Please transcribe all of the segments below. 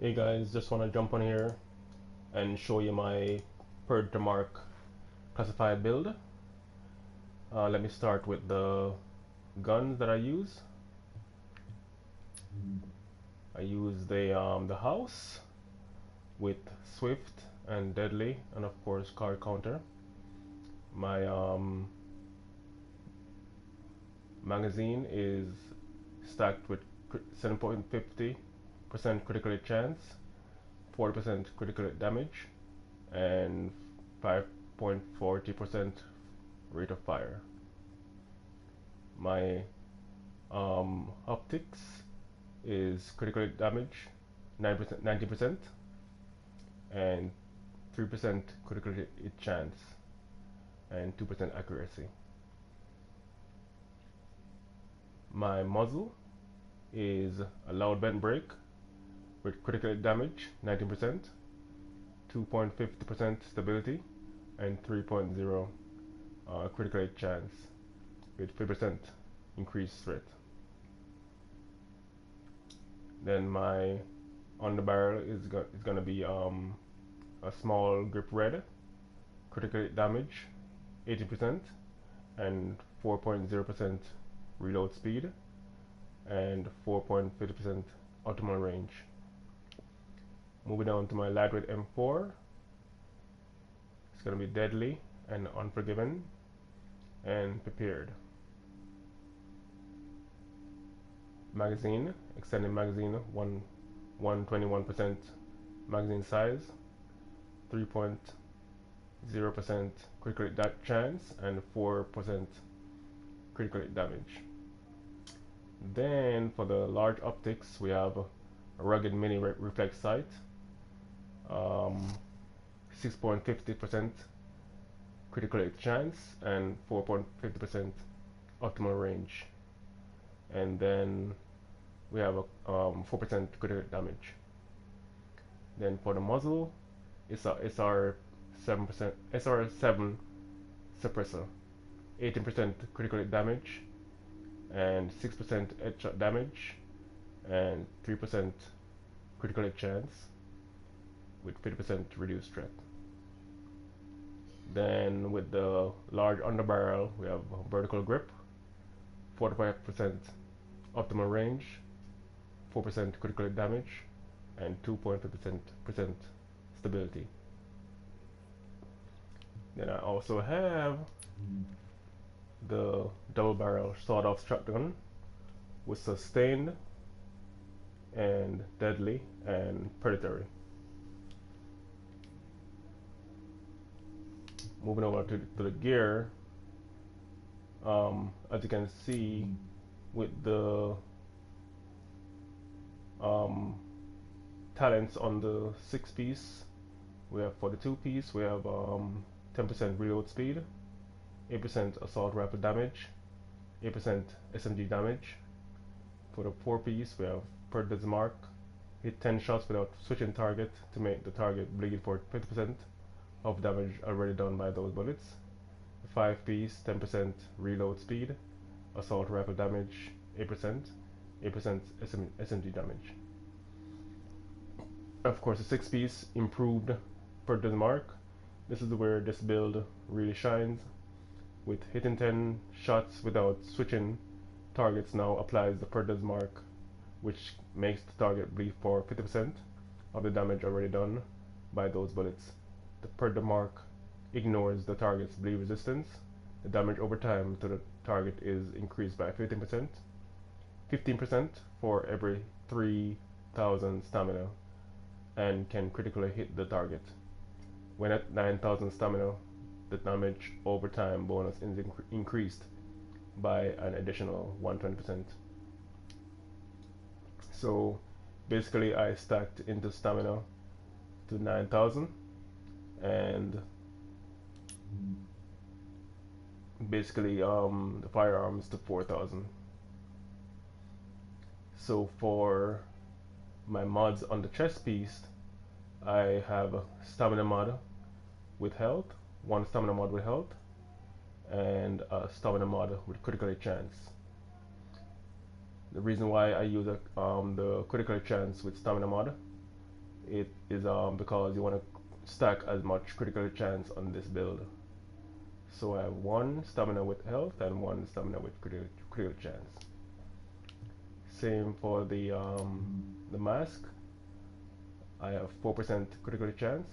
Hey guys, just want to jump on here and show you my per the mark classified build. Let me start with the guns that I use. I use the house with swift and deadly, and of course card counter. My magazine is stacked with 7.50% critical hit chance, 40% critical hit damage, and 5.40% rate of fire. My optics is critical hit damage 9%, 90%, and 3% critical hit chance, and 2% accuracy. My muzzle is a loud bent break with critical hit damage 19%, 2.50% stability, and 3.0 critical hit chance with 50% increased threat. Then my underbarrel is gonna be a small grip red, critical hit damage 80%, and 4.0% reload speed, and 4.50% optimal range. Moving on to my lightweight M4, it's gonna be deadly and unforgiven and prepared. Magazine, extended magazine, 121% magazine size, 3.0% critical hit chance, and 4% critical hit damage. Then for the large optics, we have a rugged mini reflex sight, 6.50% critical hit chance, and 4.50% optimal range. And then we have a 4% critical hit damage. Then for the muzzle, it's a SR7 suppressor, 18% critical hit damage, and 6% headshot damage, and 3% critical hit chance with 50% reduced threat. Then with the large underbarrel, we have vertical grip, 45% optimal range, 4% critical hit damage, and 2.5% stability. Then I also have the double barrel sawed-off shotgun with sustained and deadly and predatory. Moving over to the gear, as you can see with the talents on the 6-piece, we have for the 2-piece, we have 10% reload speed, 8% assault rifle damage, 8% SMG damage. For the 4-piece, we have per dozen mark, hit 10 shots without switching target to make the target bleed for 50% of damage already done by those bullets. The 5-piece, 10% reload speed, assault rifle damage 8%, 8% SMG damage. Of course, the 6-piece improved per dozen mark. This is where this build really shines. With hitting 10 shots without switching targets now applies the per dozen mark, which makes the target bleed for 50% of the damage already done by those bullets. The per dozen mark ignores the target's bleed resistance. The damage over time to the target is increased by 15%, 15% for every 3,000 stamina, and can critically hit the target. When at 9,000 stamina, the damage over time bonus is increased by an additional 120%. So basically I stacked into stamina to 9,000 and basically the firearms to 4,000. So for my mods on the chest piece, I have a stamina mod with health, one stamina mod with health, and a stamina mod with critical hit chance. The reason why I use the critical hit chance with stamina mod It is because you want to stack as much critical chance on this build. So I have 1 stamina with health and 1 stamina with critical chance. Same for the mask. I have 4% critical chance,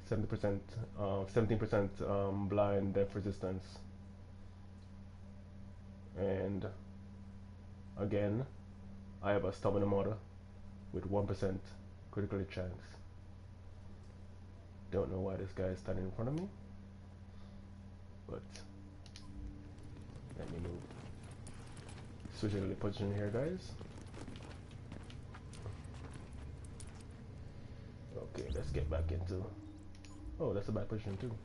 70%, 17% blind depth resistance, and again I have a stamina mod with 1% critical chance. Don't know why this guy is standing in front of me, but let me move. Switching the position here, guys. Okay, let's get back into. Oh, that's a bad position too.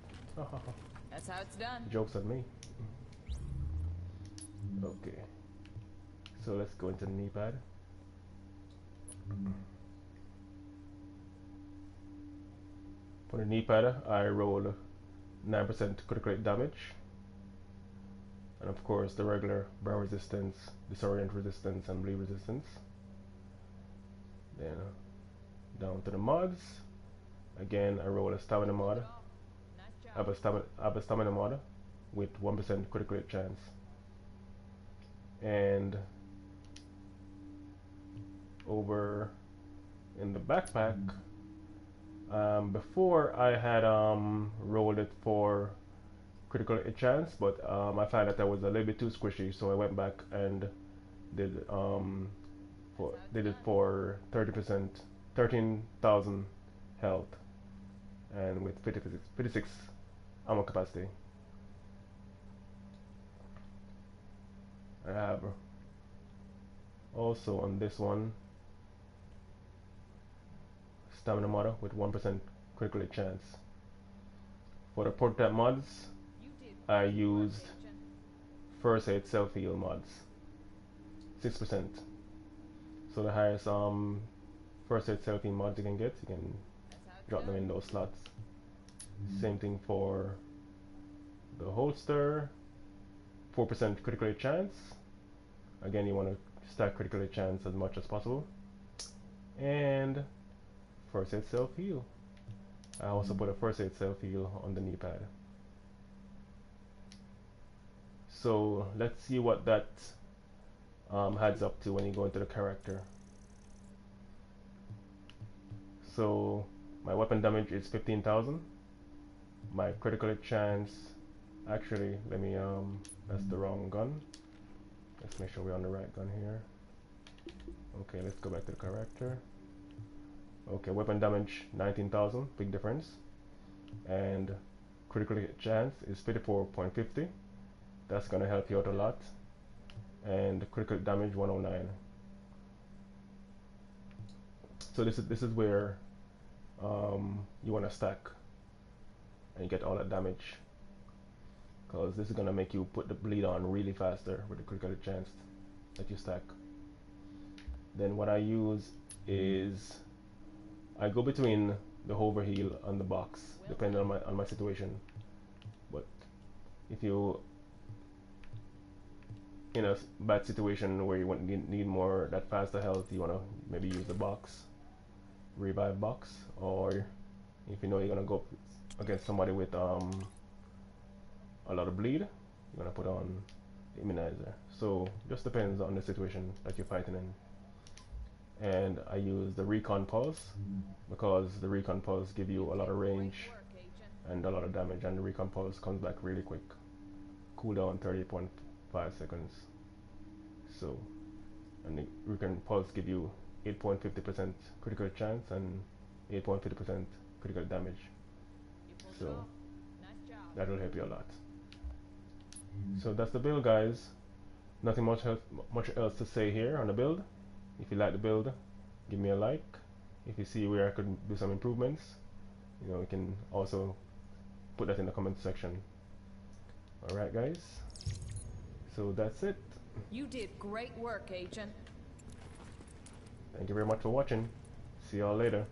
That's how it's done. Jokes on me. Okay, so let's go into the knee pad. For the knee pad, I roll 9% critical hit damage, and of course the regular burn resistance, disorient resistance, and bleed resistance. Then down to the mods. Again, I roll a stamina mod. I have a stamina mod with 1% critical hit chance. And over in the backpack, before I had rolled it for critical hit chance, but I found that was a little bit too squishy, so I went back and did it for 30%, 13,000 health, and with 56 ammo capacity. I have also on this one stamina mod with 1% critical hit chance. For the prototype mods, I used first aid self heal mods, 6%. So the highest first aid self heal mods you can get, you can drop them in those slots. Same thing for the holster, 4% critical hit chance. Again, you want to stack critical hit chance as much as possible. And first aid self heal. I also put a first aid self heal on the knee pad. So let's see what that adds up to when you go into the character. So my weapon damage is 15,000. My critical hit chance, actually, let me that's the wrong gun. Let's make sure we're on the right gun here. Okay, let's go back to the character. Okay, weapon damage 19,000, big difference. And critical hit chance is 54.50. That's gonna help you out a lot. And critical damage 109. So this is where you want to stack and you get all that damage, because this is gonna make you put the bleed on really faster with the critical hit chance that you stack. Then what I use is I go between the hover heal and the box, depending on my situation. But if you in a bad situation where you need more that faster health, you wanna maybe use the box, revive box, or if you know you're gonna go against somebody with a lot of bleed, you're gonna put on the immunizer. So just depends on the situation that you're fighting in. And I use the recon pulse because the recon pulse give you a lot of range and a lot of damage, and the recon pulse comes back really quick. Cooldown 30.5 seconds. So, and the recon pulse give you 8.50% critical chance and 8.50% critical damage. So that will help you a lot. So that's the build, guys. Nothing much else to say here on the build. If you like the build, give me a like. If you see where I could do some improvements, you know, you can also put that in the comment section. Alright guys, so that's it. You did great work, Agent. Thank you very much for watching. See y'all later.